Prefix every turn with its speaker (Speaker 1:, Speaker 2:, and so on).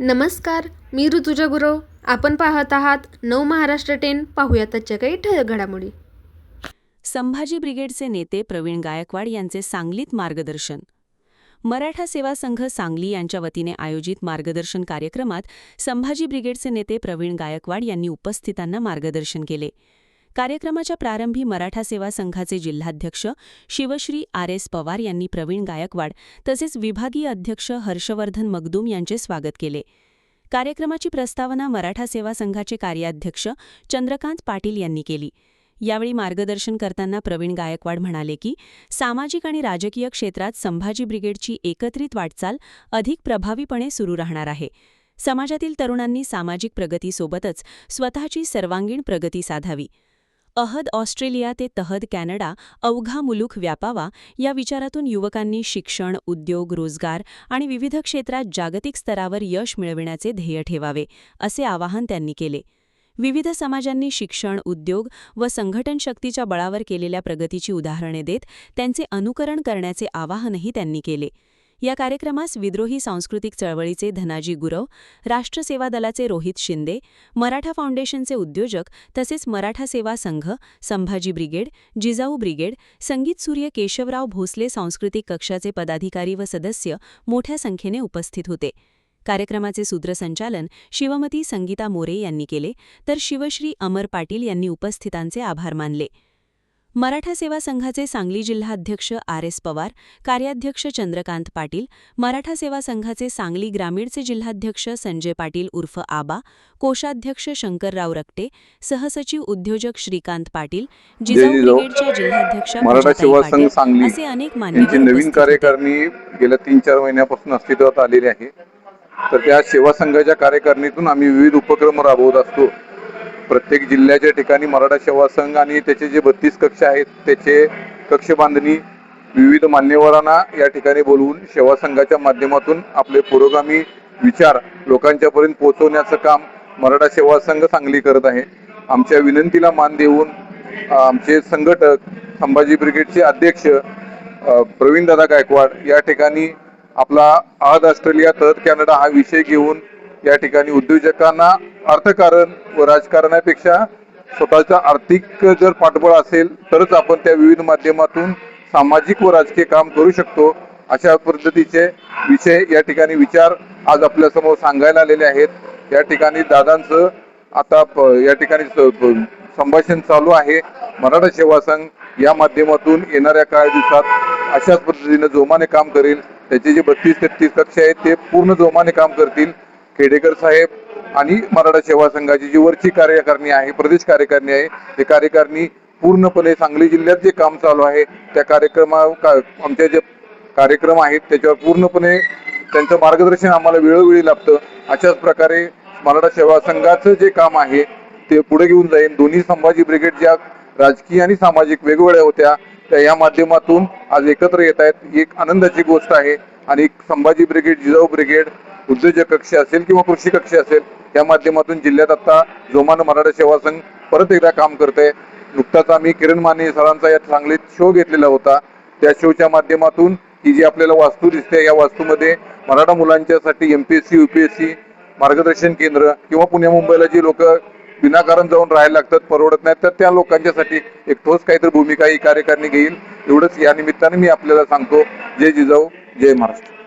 Speaker 1: नमस्कार, मी ऋतुजा गुरव. आपण पाहत आहात नव महाराष्ट्र 10. पाहूयात आजच्या काही ठळक घडामोडी.
Speaker 2: संभाजी ब्रिगेडचे नेते प्रवीण गायकवाड यांचे सांगलीत मार्गदर्शन. मराठा सेवा संघ सांगली यांच्या वतीने आयोजित मार्गदर्शन कार्यक्रमात संभाजी ब्रिगेडचे नेते प्रवीण गायकवाड यांनी उपस्थितांना मार्गदर्शन केले. कार्यक्रमाच्या प्रारंभी मराठा सेवा संघाचे जिल्हाध्यक्ष शिवश्री आर.एस. पवार यांनी प्रवीण गायकवाड तसेच विभागीय अध्यक्ष हर्षवर्धन मगदूम यांचे स्वागत केले. कार्यक्रमाची प्रस्तावना मराठा सेवा संघाचे कार्याध्यक्ष चंद्रकांत पाटील यांनी केली. यावेळी मार्गदर्शन करताना प्रवीण गायकवाड म्हणाले की सामाजिक आणि राजकीय क्षेत्रात संभाजी ब्रिगेडची एकत्रित वाटचाल अधिक प्रभावीपणे सुरू राहणार आहे. समाजातील तरुणांनी सामाजिक प्रगतीसोबतच स्वतःची सर्वांगीण प्रगती साधावी. अहद ऑस्ट्रेलिया ते तहद कॅनडा अवघा मुलूक व्यापावा या विचारातून युवकांनी शिक्षण, उद्योग, रोजगार आणि विविध क्षेत्रात जागतिक स्तरावर यश मिळविण्याचे ध्येय ठेवावे, असे आवाहन त्यांनी केले. विविध समाजांनी शिक्षण, उद्योग व संघटन शक्तीच्या बळावर केलेल्या प्रगतीची उदाहरणे देत त्यांचे अनुकरण करण्याचे आवाहनही त्यांनी केले. या कार्यक्रमास विद्रोही सांस्कृतिक चळवळीचे धनाजी गुरव, राष्ट्र सेवा दलाचे रोहित शिंदे, मराठा फाउंडेशनचे उद्योजक तसेच मराठा सेवा संघ, संभाजी ब्रिगेड, जिजाऊ ब्रिगेड, संगीत सूर्य केशवराव भोसले सांस्कृतिक कक्षाचे पदाधिकारी व सदस्य मोठ्या संख्येने उपस्थित होते. कार्यक्रमाचे सूत्रसंचालन शिवमती संगीता मोरे यांनी केले, तर शिवश्री अमर पाटील यांनी उपस्थितांचे आभार मानले. मराठा सेवा संघाचे सांगली जिल्हाध्यक्ष आर.एस. पवार, कार्याध्यक्ष चंद्रकांत पाटील, मराठा सेवा संघाचे सांगली ग्रामीणचे जिल्हाध्यक्ष संजय पाटील उर्फ आबा, कोषाध्यक्ष शंकरराव रक्टे, सहसचिव उद्योजक श्रीकांत पाटील, जिजाऊ ब्रिगेडच्या जिल्हाध्यक्षा पूजाताई पाटील असे अनेक मान्यवर
Speaker 3: नवीन कार्यकारिणी गेल्या 3-4 महिन्यापासून अस्तित्वात आलेली आहे. तर त्या सेवा संघाच्या कार्यकारिणीतून आम्ही विविध उपक्रम राबवत असतो. प्रत्येक जिल्ह्याच्या ठिकाणी मराठा सेवा संघ आणि त्याचे जे 32 कक्ष आहेत त्याचे कक्ष बांधणी, विविध मान्यवरांना या ठिकाणी बोलवून सेवा संघाच्या माध्यमातून आपले पुरोगामी विचार लोकांच्यापर्यंत पोहोचवण्याचं काम मराठा सेवा संघ सांगली करत आहे. आमच्या विनंतीला मान देऊन आमचे संघटक संभाजी ब्रिगेडचे अध्यक्ष प्रवीणदादा गायकवाड या ठिकाणी आपला अहद ऑस्ट्रेलिया तहद कॅनडा हा विषय घेऊन या ठिकाणी उद्योजकांना अर्थकारण व राजकारणापेक्षा स्वतःचा आर्थिक जर पाठबळ असेल तरच आपण त्या विविध माध्यमातून सामाजिक व राजकीय काम करू शकतो, अशा पद्धतीचे विषय या ठिकाणी विचार आज आपल्यासमोर सांगायला आलेले आहेत. या ठिकाणी दादांचं आता या ठिकाणी संभाषण चालू आहे. मराठा सेवा संघ या माध्यमातून येणाऱ्या काही दिवसात अशाच पद्धतीने जोमाने काम करेल. त्याचे जे 32-33 कक्ष आहेत ते पूर्ण जोमाने काम करतील. खेडेकर साहेब आणि मराठा सेवा संघाची जी वरची कार्यकारिणी आहे, प्रदेश कार्यकारिणी आहे, ते कार्यकारिणी पूर्णपणे सांगली जिल्ह्यात जे काम चालू आहे त्या आमचे जे कार्यक्रम आहेत त्याच्यावर पूर्णपणे त्यांचं मार्गदर्शन आम्हाला वेळोवेळी लाभतं. अशाच प्रकारे मराठा सेवा संघाचं जे काम आहे ते पुढे घेऊन जाईल. दोन्ही संभाजी ब्रिगेड ज्या राजकीय आणि सामाजिक वेगवेगळ्या होत्या त्या या माध्यमातून आज एकत्र येत आहेत, ही एक आनंदाची गोष्ट आहे. आणि संभाजी ब्रिगेड, जिजाऊ ब्रिगेड, उद्योजक कक्ष असेल किंवा कृषी कक्ष असेल या माध्यमातून जिल्ह्यात आता जोमानं मराठा सेवा संघ परत एकदा काम करते. नुकताच आम्ही किरण माने सरांचा या सांगलीत शो घेतलेला होता. त्या शोच्या माध्यमातून ही जी आपल्याला वास्तू दिसते या वास्तूमध्ये मराठा मुलांच्यासाठी MPSC UPSC मार्गदर्शन केंद्र किंवा पुण्या मुंबईला जी लोक विनाकारण जाऊन राहायला लागतात, परवडत नाही, तर त्या लोकांच्यासाठी एक ठोस काहीतरी भूमिका ही कार्यकारिणी घेईल. एवढंच या निमित्ताने मी आपल्याला सांगतो. जय जिजाऊ, जय महाराष्ट्र.